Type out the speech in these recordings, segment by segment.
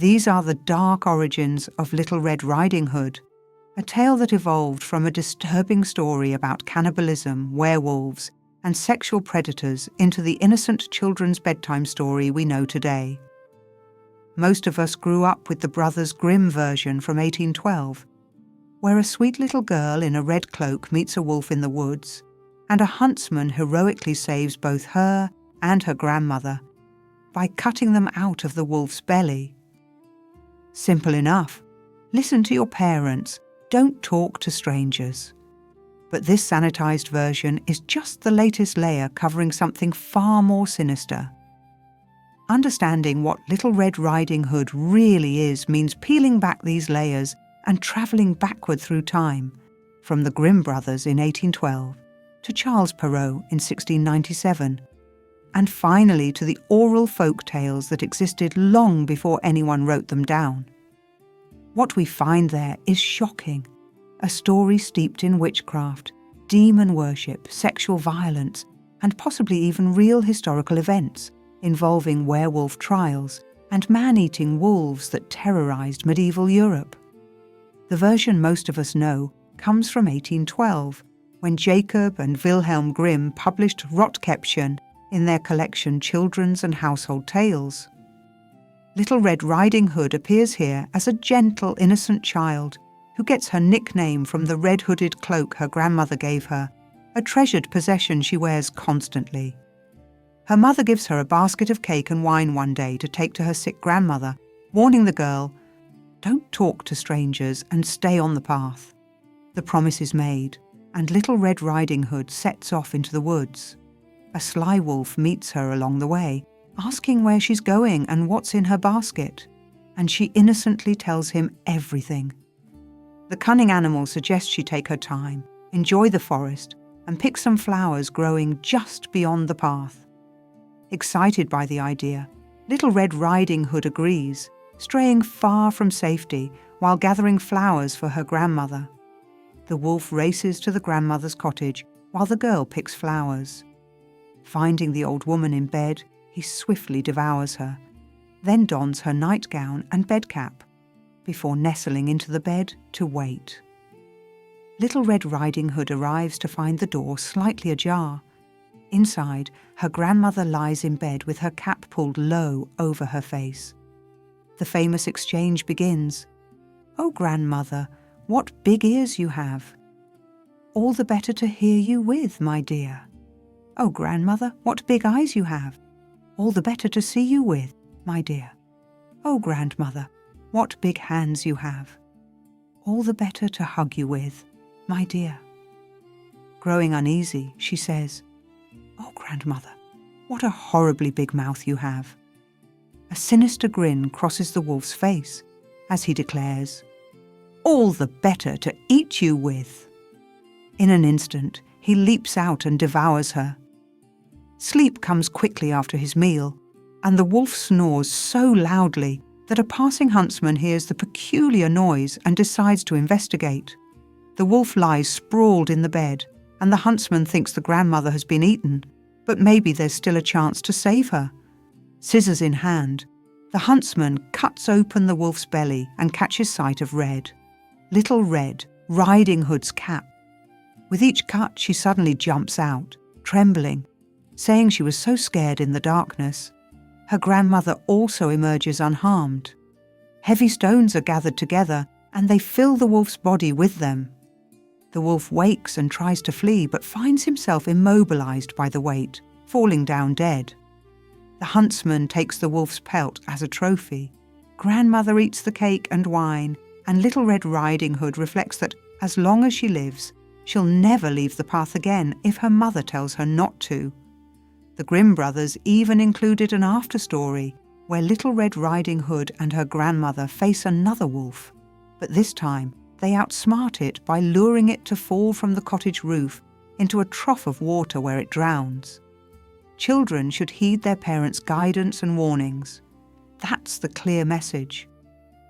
These are the dark origins of Little Red Riding Hood, a tale that evolved from a disturbing story about cannibalism, werewolves, and sexual predators into the innocent children's bedtime story we know today. Most of us grew up with the Brothers Grimm version from 1812, where a sweet little girl in a red cloak meets a wolf in the woods, and a huntsman heroically saves both her and her grandmother by cutting them out of the wolf's belly. Simple enough. Listen to your parents. Don't talk to strangers. But this sanitized version is just the latest layer covering something far more sinister. Understanding what Little Red Riding Hood really is means peeling back these layers and travelling backward through time, from the Grimm brothers in 1812 to Charles Perrault in 1697, and finally to the oral folk tales that existed long before anyone wrote them down. What we find there is shocking. A story steeped in witchcraft, demon worship, sexual violence, and possibly even real historical events involving werewolf trials and man-eating wolves that terrorized medieval Europe. The version most of us know comes from 1812, when Jacob and Wilhelm Grimm published Rotkäppchen in their collection Children's and Household Tales. Little Red Riding Hood appears here as a gentle, innocent child who gets her nickname from the red-hooded cloak her grandmother gave her, a treasured possession she wears constantly. Her mother gives her a basket of cake and wine one day to take to her sick grandmother, warning the girl, "Don't talk to strangers and stay on the path." The promise is made, and Little Red Riding Hood sets off into the woods. A sly wolf meets her along the way, asking where she's going and what's in her basket, and she innocently tells him everything. The cunning animal suggests she take her time, enjoy the forest, and pick some flowers growing just beyond the path. Excited by the idea, Little Red Riding Hood agrees, straying far from safety while gathering flowers for her grandmother. The wolf races to the grandmother's cottage while the girl picks flowers. Finding the old woman in bed, he swiftly devours her, then dons her nightgown and bedcap, before nestling into the bed to wait. Little Red Riding Hood arrives to find the door slightly ajar. Inside, her grandmother lies in bed with her cap pulled low over her face. The famous exchange begins. "Oh, grandmother, what big ears you have! All the better to hear you with, my dear. Oh, grandmother, what big eyes you have! All the better to see you with, my dear. Oh, grandmother, what big hands you have! All the better to hug you with, my dear." Growing uneasy, she says, "Oh, grandmother, what a horribly big mouth you have." A sinister grin crosses the wolf's face as he declares, "All the better to eat you with." In an instant, he leaps out and devours her. Sleep comes quickly after his meal, and the wolf snores so loudly that a passing huntsman hears the peculiar noise and decides to investigate. The wolf lies sprawled in the bed, and the huntsman thinks the grandmother has been eaten, but maybe there's still a chance to save her. Scissors in hand, the huntsman cuts open the wolf's belly and catches sight of Red, Little Red Riding Hood's cap. With each cut, she suddenly jumps out, trembling, saying she was so scared in the darkness. Her grandmother also emerges unharmed. Heavy stones are gathered together, and they fill the wolf's body with them. The wolf wakes and tries to flee, but finds himself immobilized by the weight, falling down dead. The huntsman takes the wolf's pelt as a trophy. Grandmother eats the cake and wine, and Little Red Riding Hood reflects that as long as she lives, she'll never leave the path again if her mother tells her not to. The Grimm brothers even included an after-story where Little Red Riding Hood and her grandmother face another wolf, but this time they outsmart it by luring it to fall from the cottage roof into a trough of water where it drowns. Children should heed their parents' guidance and warnings. That's the clear message.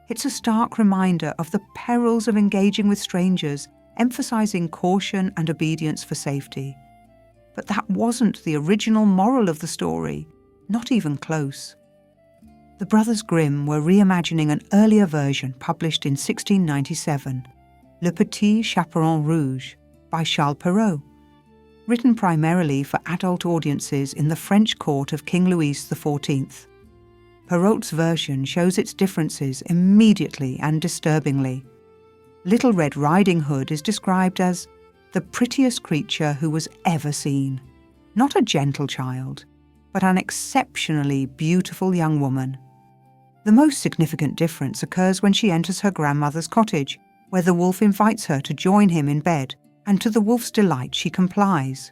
It's a stark reminder of the perils of engaging with strangers, emphasizing caution and obedience for safety. But that wasn't the original moral of the story, not even close. The Brothers Grimm were reimagining an earlier version published in 1697, Le Petit Chaperon Rouge, by Charles Perrault. Written primarily for adult audiences in the French court of King Louis XIV. Perrault's version shows its differences immediately and disturbingly. Little Red Riding Hood is described as the prettiest creature who was ever seen. Not a gentle child, but an exceptionally beautiful young woman. The most significant difference occurs when she enters her grandmother's cottage, where the wolf invites her to join him in bed, and to the wolf's delight she complies,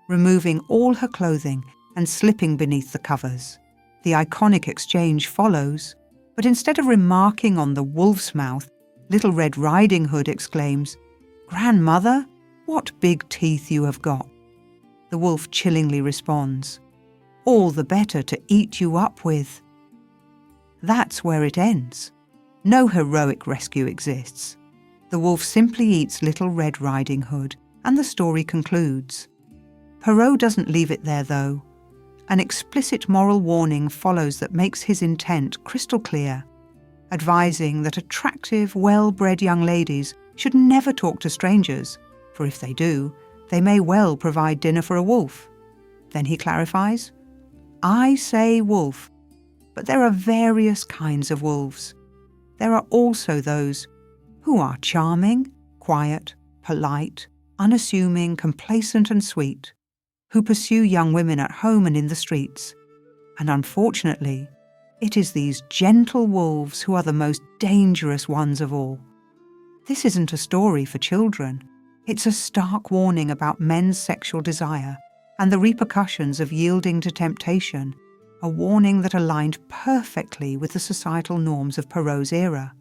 removing all her clothing and slipping beneath the covers. The iconic exchange follows, but instead of remarking on the wolf's mouth, Little Red Riding Hood exclaims, "Grandmother, what big teeth you have got." The wolf chillingly responds, "All the better to eat you up with." That's where it ends. No heroic rescue exists. The wolf simply eats Little Red Riding Hood, and the story concludes. Perrault doesn't leave it there, though. An explicit moral warning follows that makes his intent crystal clear, advising that attractive, well-bred young ladies should never talk to strangers, for if they do, they may well provide dinner for a wolf. Then he clarifies, "I say wolf, but there are various kinds of wolves. There are also those who are charming, quiet, polite, unassuming, complacent and sweet, who pursue young women at home and in the streets. And unfortunately, it is these gentle wolves who are the most dangerous ones of all." This isn't a story for children. It's a stark warning about men's sexual desire and the repercussions of yielding to temptation, a warning that aligned perfectly with the societal norms of Perrault's era.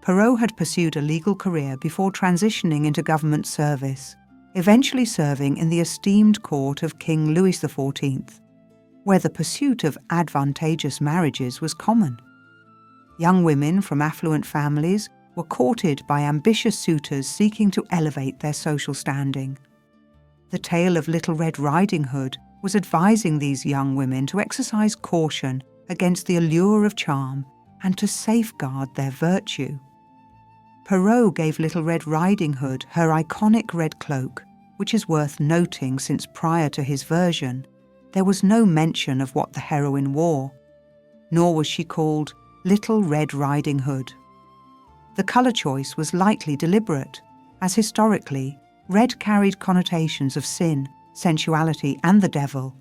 Perrault had pursued a legal career before transitioning into government service, eventually serving in the esteemed court of King Louis XIV, where the pursuit of advantageous marriages was common. Young women from affluent families were courted by ambitious suitors seeking to elevate their social standing. The tale of Little Red Riding Hood was advising these young women to exercise caution against the allure of charm and to safeguard their virtue. Perrault gave Little Red Riding Hood her iconic red cloak, which is worth noting since prior to his version, there was no mention of what the heroine wore, nor was she called Little Red Riding Hood. The colour choice was likely deliberate, as historically, red carried connotations of sin, sensuality and the devil,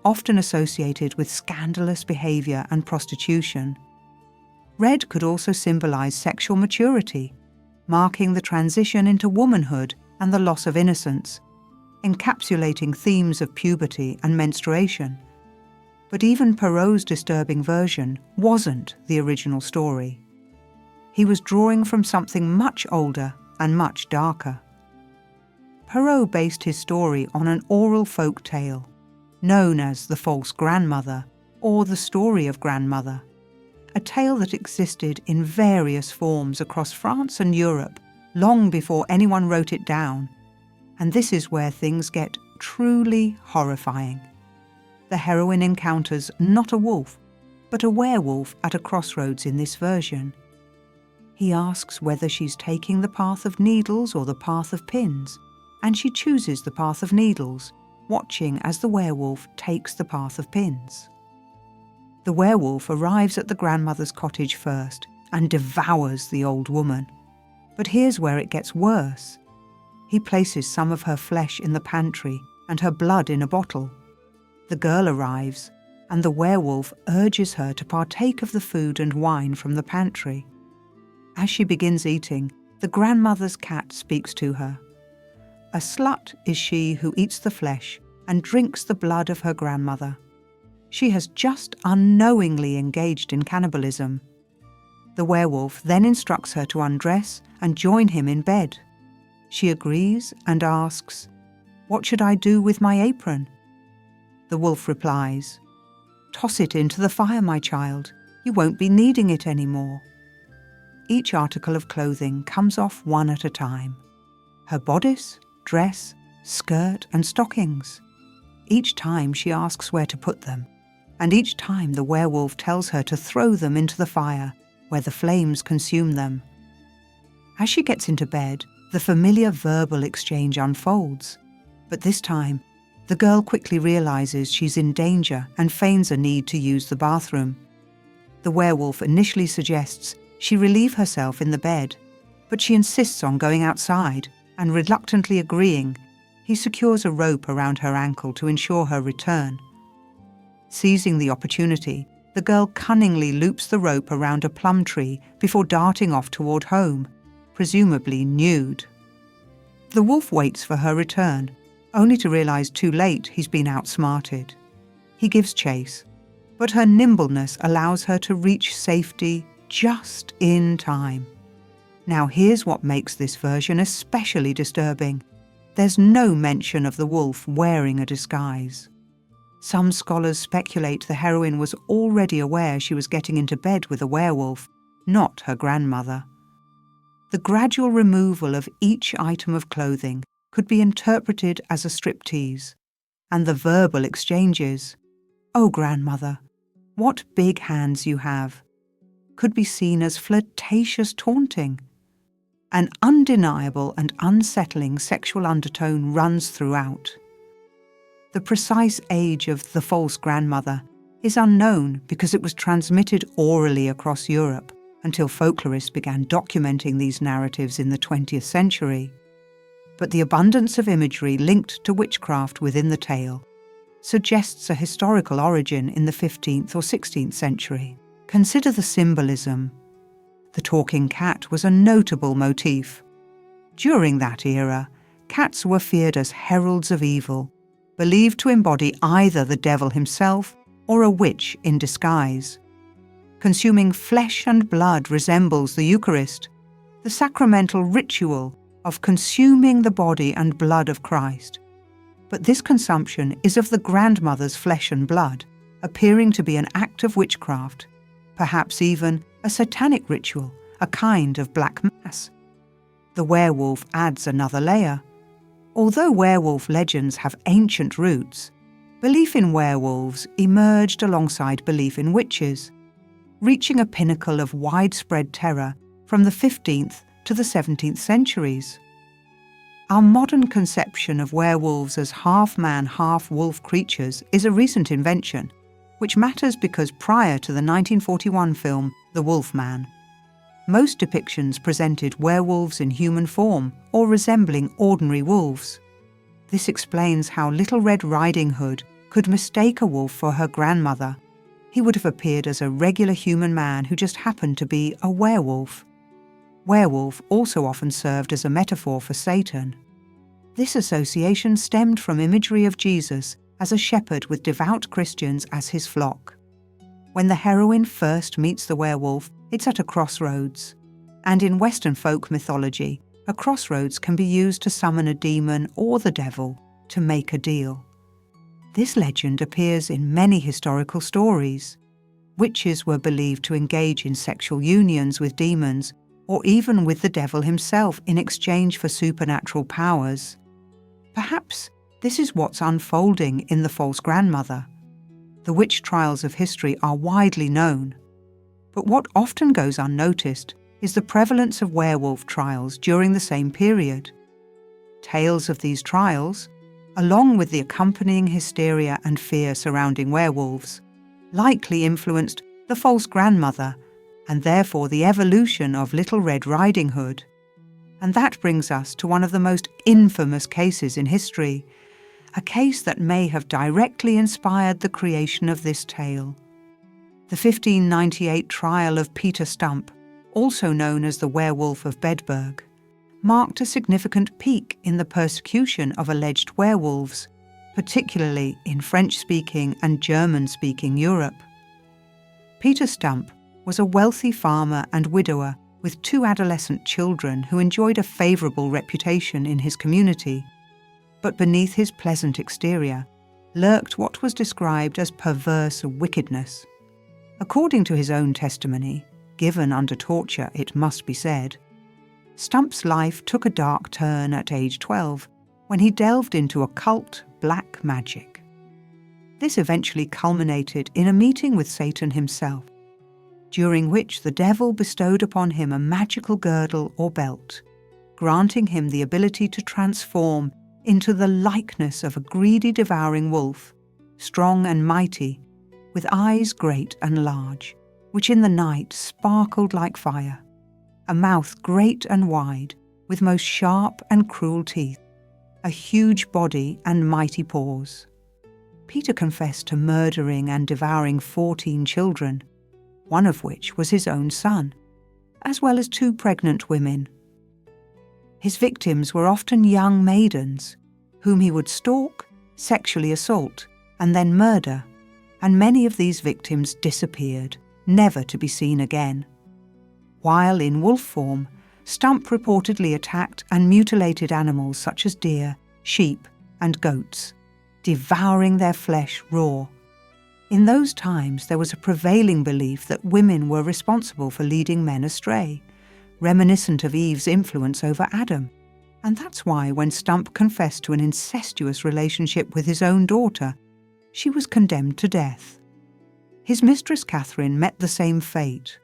often associated with scandalous behaviour and prostitution. Red could also symbolise sexual maturity, marking the transition into womanhood and the loss of innocence, encapsulating themes of puberty and menstruation. But even Perrault's disturbing version wasn't the original story. He was drawing from something much older and much darker. Perrault based his story on an oral folk tale, known as The False Grandmother or The Story of Grandmother, a tale that existed in various forms across France and Europe long before anyone wrote it down, and this is where things get truly horrifying. The heroine encounters not a wolf, but a werewolf at a crossroads in this version. He asks whether she's taking the path of needles or the path of pins, and she chooses the path of needles, watching as the werewolf takes the path of pins. The werewolf arrives at the grandmother's cottage first and devours the old woman. But here's where it gets worse. He places some of her flesh in the pantry and her blood in a bottle. The girl arrives, and the werewolf urges her to partake of the food and wine from the pantry. As she begins eating, the grandmother's cat speaks to her. A slut is she who eats the flesh and drinks the blood of her grandmother. She has just unknowingly engaged in cannibalism. The werewolf then instructs her to undress and join him in bed. She agrees and asks, "What should I do with my apron?" The wolf replies, "Toss it into the fire, my child. You won't be needing it anymore." Each article of clothing comes off one at a time. Her bodice, dress, skirt and stockings. Each time she asks where to put them, and each time the werewolf tells her to throw them into the fire, where the flames consume them. As she gets into bed, the familiar verbal exchange unfolds, but this time, the girl quickly realizes she's in danger and feigns a need to use the bathroom. The werewolf initially suggests she relieve herself in the bed, but she insists on going outside, and reluctantly agreeing, he secures a rope around her ankle to ensure her return. Seizing the opportunity, the girl cunningly loops the rope around a plum tree before darting off toward home, presumably nude. The wolf waits for her return, only to realize too late he's been outsmarted. He gives chase, but her nimbleness allows her to reach safety just in time. Now here's what makes this version especially disturbing. There's no mention of the wolf wearing a disguise. Some scholars speculate the heroine was already aware she was getting into bed with a werewolf, not her grandmother. The gradual removal of each item of clothing could be interpreted as a striptease, and the verbal exchanges, "Oh, grandmother, what big hands you have," could be seen as flirtatious taunting. An undeniable and unsettling sexual undertone runs throughout. The precise age of the false grandmother is unknown because it was transmitted orally across Europe until folklorists began documenting these narratives in the 20th century. But the abundance of imagery linked to witchcraft within the tale suggests a historical origin in the 15th or 16th century. Consider the symbolism. The talking cat was a notable motif. During that era, cats were feared as heralds of evil, believed to embody either the devil himself or a witch in disguise. Consuming flesh and blood resembles the Eucharist, the sacramental ritual of consuming the body and blood of Christ. But this consumption is of the grandmother's flesh and blood, appearing to be an act of witchcraft, perhaps even a satanic ritual, a kind of black mass. The werewolf adds another layer. Although werewolf legends have ancient roots, belief in werewolves emerged alongside belief in witches, reaching a pinnacle of widespread terror from the 15th to the 17th centuries. Our modern conception of werewolves as half-man, half-wolf creatures is a recent invention, which matters because prior to the 1941 film The Wolf Man, most depictions presented werewolves in human form or resembling ordinary wolves. This explains how Little Red Riding Hood could mistake a wolf for her grandmother. He would have appeared as a regular human man who just happened to be a werewolf. Werewolf also often served as a metaphor for Satan. This association stemmed from imagery of Jesus as a shepherd with devout Christians as his flock. When the heroine first meets the werewolf, it's at a crossroads. And in Western folk mythology, a crossroads can be used to summon a demon or the devil to make a deal. This legend appears in many historical stories. Witches were believed to engage in sexual unions with demons or even with the devil himself in exchange for supernatural powers. Perhaps this is what's unfolding in The False Grandmother. The witch trials of history are widely known, but what often goes unnoticed is the prevalence of werewolf trials during the same period. Tales of these trials, along with the accompanying hysteria and fear surrounding werewolves, likely influenced The False Grandmother and therefore the evolution of Little Red Riding Hood. And that brings us to one of the most infamous cases in history, a case that may have directly inspired the creation of this tale. The 1598 trial of Peter Stump, also known as the Werewolf of Bedburg, marked a significant peak in the persecution of alleged werewolves, particularly in French-speaking and German-speaking Europe. Peter Stump was a wealthy farmer and widower with 2 adolescent children who enjoyed a favourable reputation in his community. But beneath his pleasant exterior lurked what was described as perverse wickedness. According to his own testimony, given under torture it must be said, Stump's life took a dark turn at age 12 when he delved into occult black magic. This eventually culminated in a meeting with Satan himself, during which the devil bestowed upon him a magical girdle or belt, granting him the ability to transform into the likeness of a greedy devouring wolf, strong and mighty, with eyes great and large, which in the night sparkled like fire, a mouth great and wide, with most sharp and cruel teeth, a huge body and mighty paws. Peter confessed to murdering and devouring 14 children, one of which was his own son, as well as 2 pregnant women. His victims were often young maidens, whom he would stalk, sexually assault, and then murder, and many of these victims disappeared, never to be seen again. While in wolf form, Stump reportedly attacked and mutilated animals such as deer, sheep, and goats, devouring their flesh raw. In those times, there was a prevailing belief that women were responsible for leading men astray, reminiscent of Eve's influence over Adam. And that's why when Stump confessed to an incestuous relationship with his own daughter, she was condemned to death. His mistress Catherine met the same fate,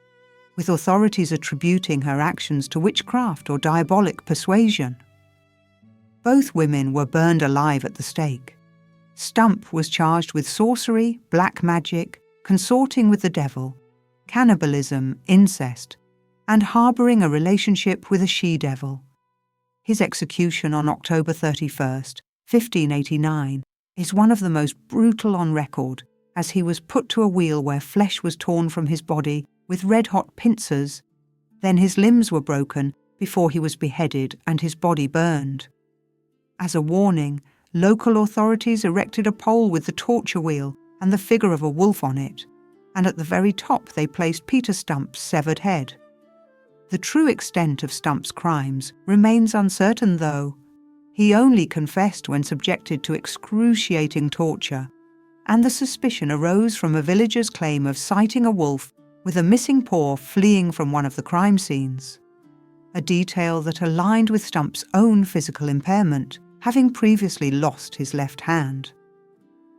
with authorities attributing her actions to witchcraft or diabolic persuasion. Both women were burned alive at the stake. Stump was charged with sorcery, black magic, consorting with the devil, cannibalism, incest, and harbouring a relationship with a she-devil. His execution on October 31st, 1589, is one of the most brutal on record, as he was put to a wheel where flesh was torn from his body with red-hot pincers. Then his limbs were broken before he was beheaded and his body burned. As a warning, local authorities erected a pole with the torture wheel and the figure of a wolf on it, and at the very top they placed Peter Stump's severed head. The true extent of Stump's crimes remains uncertain, though. He only confessed when subjected to excruciating torture, and the suspicion arose from a villager's claim of sighting a wolf with a missing paw fleeing from one of the crime scenes, a detail that aligned with Stump's own physical impairment, having previously lost his left hand.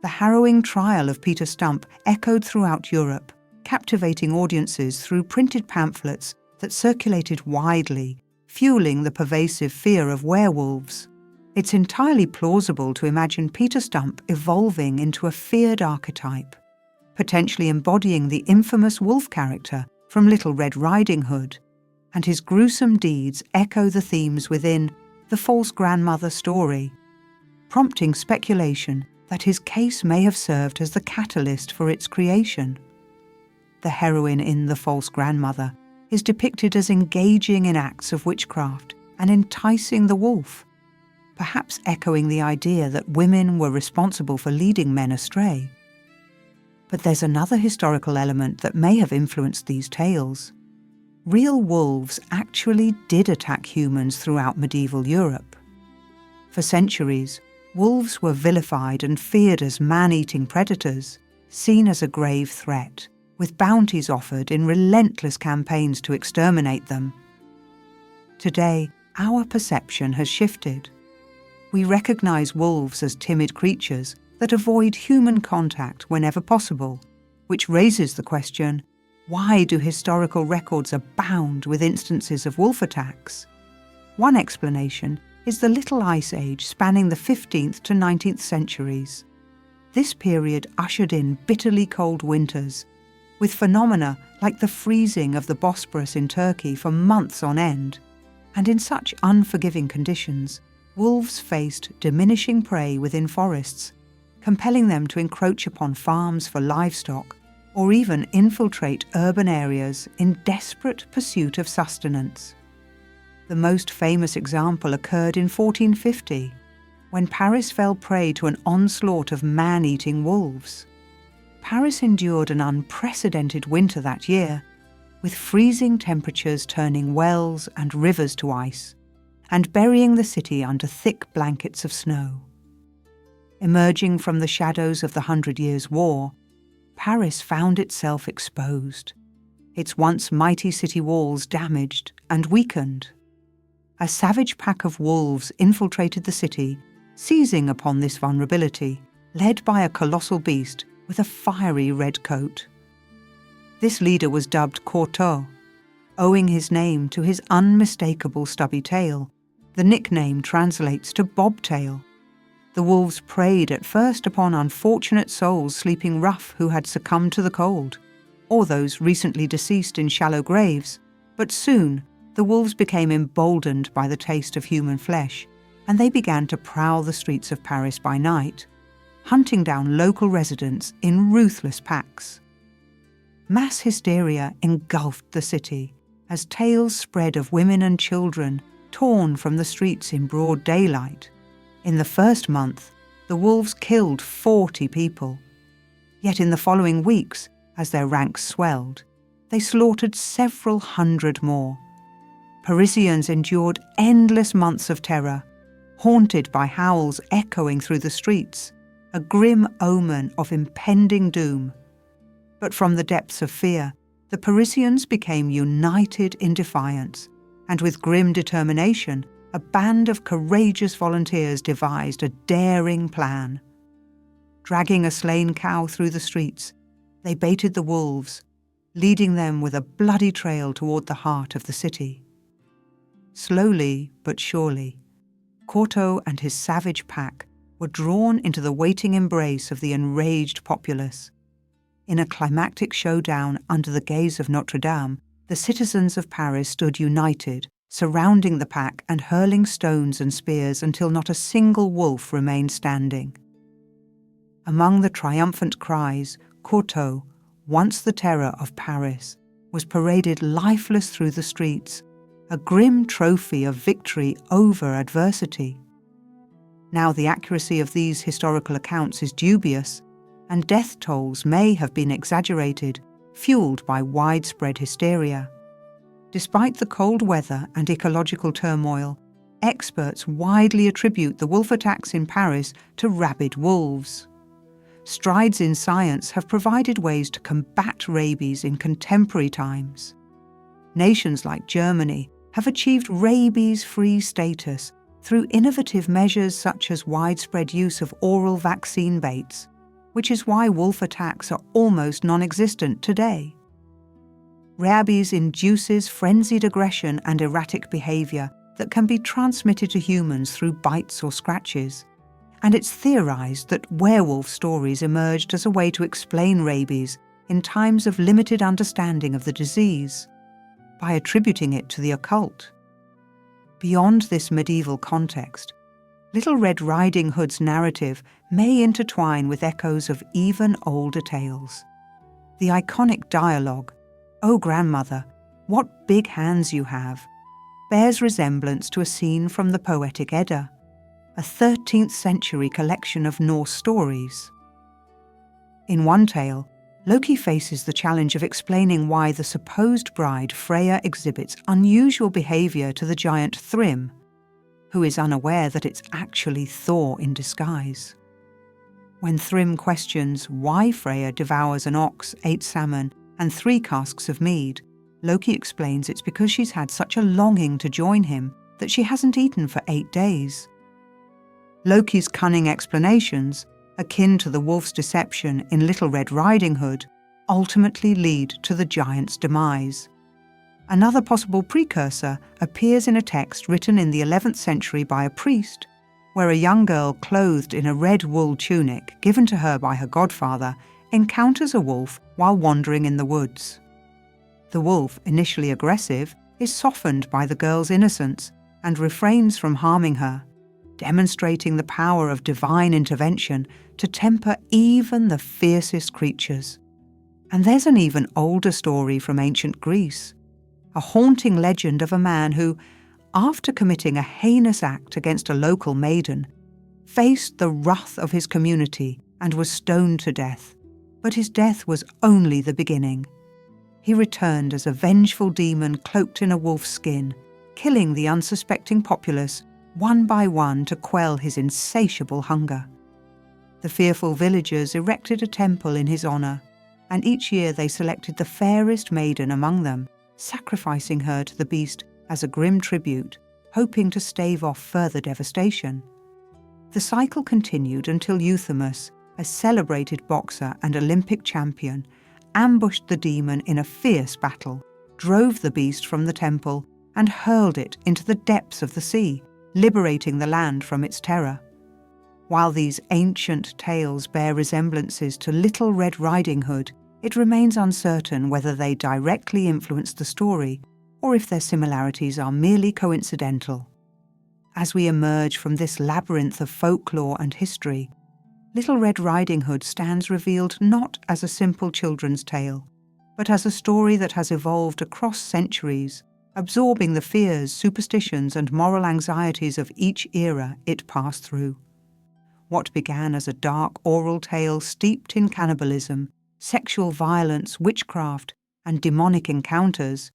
The harrowing trial of Peter Stump echoed throughout Europe, captivating audiences through printed pamphlets that circulated widely, fueling the pervasive fear of werewolves. It's entirely plausible to imagine Peter Stump evolving into a feared archetype, potentially embodying the infamous wolf character from Little Red Riding Hood, and his gruesome deeds echo the themes within the false grandmother story, prompting speculation that his case may have served as the catalyst for its creation. The heroine in The False Grandmother is depicted as engaging in acts of witchcraft and enticing the wolf, perhaps echoing the idea that women were responsible for leading men astray. But there's another historical element that may have influenced these tales. Real wolves actually did attack humans throughout medieval Europe. For centuries, wolves were vilified and feared as man-eating predators, seen as a grave threat, with bounties offered in relentless campaigns to exterminate them. Today, our perception has shifted. We recognize wolves as timid creatures that avoid human contact whenever possible, which raises the question, why do historical records abound with instances of wolf attacks? One explanation is the Little Ice Age spanning the 15th to 19th centuries. This period ushered in bitterly cold winters, with phenomena like the freezing of the Bosporus in Turkey for months on end, and in such unforgiving conditions, wolves faced diminishing prey within forests, compelling them to encroach upon farms for livestock or even infiltrate urban areas in desperate pursuit of sustenance. The most famous example occurred in 1450, when Paris fell prey to an onslaught of man-eating wolves. Paris endured an unprecedented winter that year, with freezing temperatures turning wells and rivers to ice, and burying the city under thick blankets of snow. Emerging from the shadows of the 100 Years' War, Paris found itself exposed, its once mighty city walls damaged and weakened. A savage pack of wolves infiltrated the city, seizing upon this vulnerability led by a colossal beast with a fiery red coat. This leader was dubbed Corto, owing his name to his unmistakable stubby tail. The nickname translates to bobtail. The wolves preyed at first upon unfortunate souls sleeping rough who had succumbed to the cold, or those recently deceased in shallow graves, but soon the wolves became emboldened by the taste of human flesh, and they began to prowl the streets of Paris by night, hunting down local residents in ruthless packs. Mass hysteria engulfed the city as tales spread of women and children torn from the streets in broad daylight. In the first month, the wolves killed 40 people. Yet in the following weeks, as their ranks swelled, they slaughtered several hundred more. Parisians endured endless months of terror, haunted by howls echoing through the streets, a grim omen of impending doom. But from the depths of fear, the Parisians became united in defiance, and with grim determination, a band of courageous volunteers devised a daring plan. Dragging a slain cow through the streets, they baited the wolves, leading them with a bloody trail toward the heart of the city. Slowly but surely, Corto and his savage pack were drawn into the waiting embrace of the enraged populace. In a climactic showdown under the gaze of Notre Dame, the citizens of Paris stood united, surrounding the pack and hurling stones and spears until not a single wolf remained standing. Among the triumphant cries, Corto, once the terror of Paris, was paraded lifeless through the streets, a grim trophy of victory over adversity. Now the accuracy of these historical accounts is dubious, and death tolls may have been exaggerated, fueled by widespread hysteria. Despite the cold weather and ecological turmoil, experts widely attribute the wolf attacks in Paris to rabid wolves. Strides in science have provided ways to combat rabies in contemporary times. Nations like Germany have achieved rabies-free status through innovative measures such as widespread use of oral vaccine baits, which is why wolf attacks are almost non-existent today. Rabies induces frenzied aggression and erratic behavior that can be transmitted to humans through bites or scratches, and it's theorized that werewolf stories emerged as a way to explain rabies in times of limited understanding of the disease, by attributing it to the occult. Beyond this medieval context, Little Red Riding Hood's narrative may intertwine with echoes of even older tales. The iconic dialogue, "Oh grandmother, what big hands you have," bears resemblance to a scene from the Poetic Edda, a 13th century collection of Norse stories. In one tale, Loki faces the challenge of explaining why the supposed bride Freya exhibits unusual behaviour to the giant Thrym, who is unaware that it's actually Thor in disguise. When Thrym questions why Freya devours an ox, 8 salmon, and 3 casks of mead, Loki explains it's because she's had such a longing to join him that she hasn't eaten for 8 days. Loki's cunning explanations, akin to the wolf's deception in Little Red Riding Hood, ultimately lead to the giant's demise. Another possible precursor appears in a text written in the 11th century by a priest, where a young girl clothed in a red wool tunic given to her by her godfather encounters a wolf while wandering in the woods. The wolf, initially aggressive, is softened by the girl's innocence and refrains from harming her, demonstrating the power of divine intervention to temper even the fiercest creatures. And there's an even older story from ancient Greece, a haunting legend of a man who, after committing a heinous act against a local maiden, faced the wrath of his community and was stoned to death. But his death was only the beginning. He returned as a vengeful demon cloaked in a wolf's skin, killing the unsuspecting populace one by one to quell his insatiable hunger. The fearful villagers erected a temple in his honour, and each year they selected the fairest maiden among them, sacrificing her to the beast as a grim tribute, hoping to stave off further devastation. The cycle continued until Euthymus, a celebrated boxer and Olympic champion, ambushed the demon in a fierce battle, drove the beast from the temple, and hurled it into the depths of the sea, liberating the land from its terror. While these ancient tales bear resemblances to Little Red Riding Hood, it remains uncertain whether they directly influence the story or if their similarities are merely coincidental. As we emerge from this labyrinth of folklore and history, Little Red Riding Hood stands revealed not as a simple children's tale, but as a story that has evolved across centuries, absorbing the fears, superstitions, and moral anxieties of each era it passed through. What began as a dark oral tale steeped in cannibalism, sexual violence, witchcraft, and demonic encounters,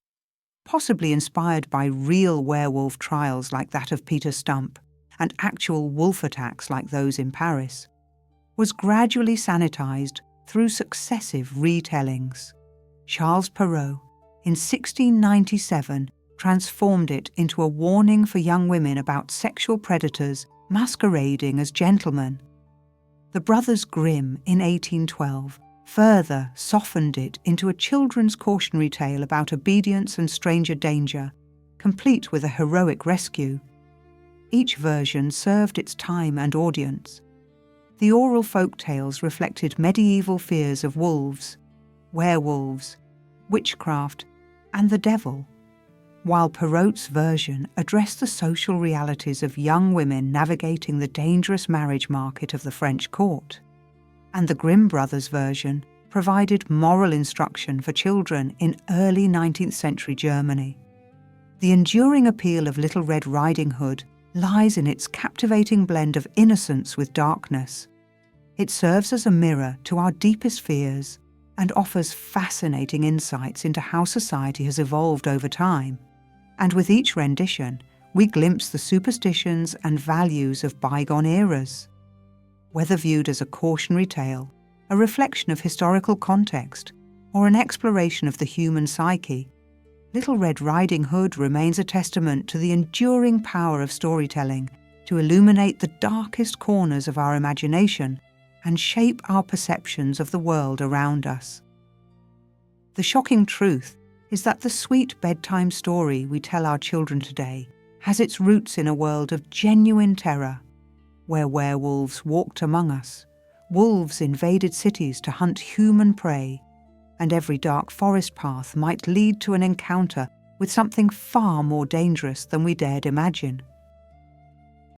possibly inspired by real werewolf trials like that of Peter Stump and actual wolf attacks like those in Paris, was gradually sanitized through successive retellings. Charles Perrault, in 1697, transformed it into a warning for young women about sexual predators masquerading as gentlemen. The Brothers Grimm, in 1812, further softened it into a children's cautionary tale about obedience and stranger danger, complete with a heroic rescue. Each version served its time and audience. The oral folk tales reflected medieval fears of wolves, werewolves, witchcraft, and the devil, while Perrault's version addressed the social realities of young women navigating the dangerous marriage market of the French court, and the Grimm brothers' version provided moral instruction for children in early 19th century Germany. The enduring appeal of Little Red Riding Hood lies in its captivating blend of innocence with darkness. It serves as a mirror to our deepest fears and offers fascinating insights into how society has evolved over time. And with each rendition, we glimpse the superstitions and values of bygone eras. Whether viewed as a cautionary tale, a reflection of historical context, or an exploration of the human psyche, Little Red Riding Hood remains a testament to the enduring power of storytelling to illuminate the darkest corners of our imagination and shape our perceptions of the world around us. The shocking truth is that the sweet bedtime story we tell our children today has its roots in a world of genuine terror, where werewolves walked among us, wolves invaded cities to hunt human prey, and every dark forest path might lead to an encounter with something far more dangerous than we dared imagine.